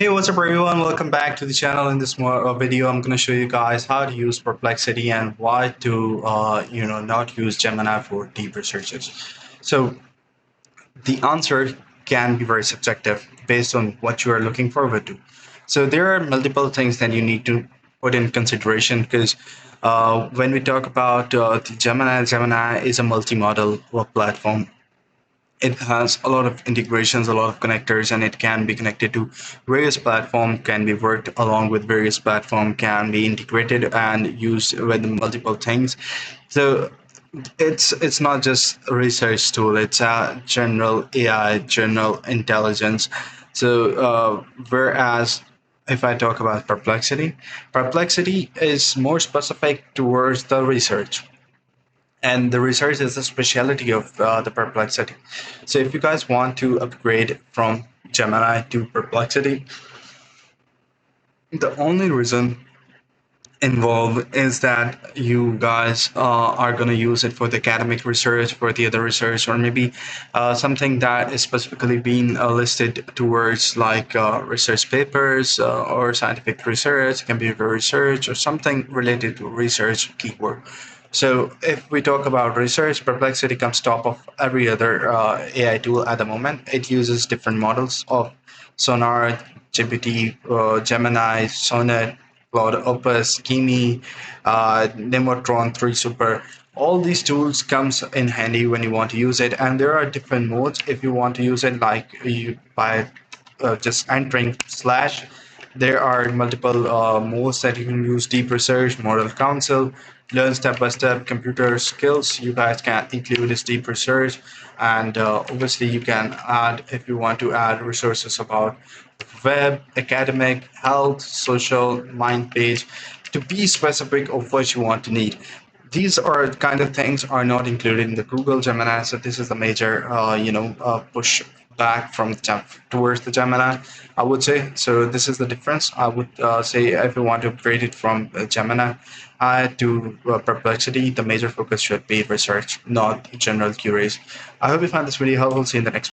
Hey, what's up, everyone? Welcome back to the channel. In this video, I'm going to show you guys how to use Perplexity and why to, not use Gemini for deep researches. So the answer can be very subjective based on what you are looking forward to. So there are multiple things that you need to put in consideration because when we talk about the Gemini is a multi-model platform. It has a lot of integrations, a lot of connectors, and it can be connected to various platforms, can be worked along with various platforms, can be integrated and used with multiple things. So it's not just a research tool, it's a general AI, general intelligence. So whereas if I talk about perplexity is more specific towards the research, and the research is the specialty of the perplexity. So if you guys want to upgrade from Gemini to perplexity, the only reason involved is that you guys are going to use it for the academic research, for the other research, or maybe something that is specifically being listed towards like research papers or scientific research. It can be research or something related to research keyword. So if we talk about research, Perplexity comes top of every other AI tool at the moment. It uses different models of Sonar, GPT, Gemini, Sonnet, Cloud Opus, Kimi, Nemotron 3 Super. All these tools comes in handy when you want to use it, and there are different modes if you want to use it, like you by just entering slash. There are multiple modes that you can use: deep research, model council, learn step by step, computer skills. You guys can include this deep research, and obviously you can add if you want to add resources about web, academic, health, social, mind page, to be specific of what you want to need. These are kind of things are not included in the Google Gemini, so this is the major, push back from towards the Gemini, I would say. So this is the difference. I would say if you want to upgrade it from Gemini to Perplexity, the major focus should be research, not general queries. I hope you found this video helpful. See you in the next.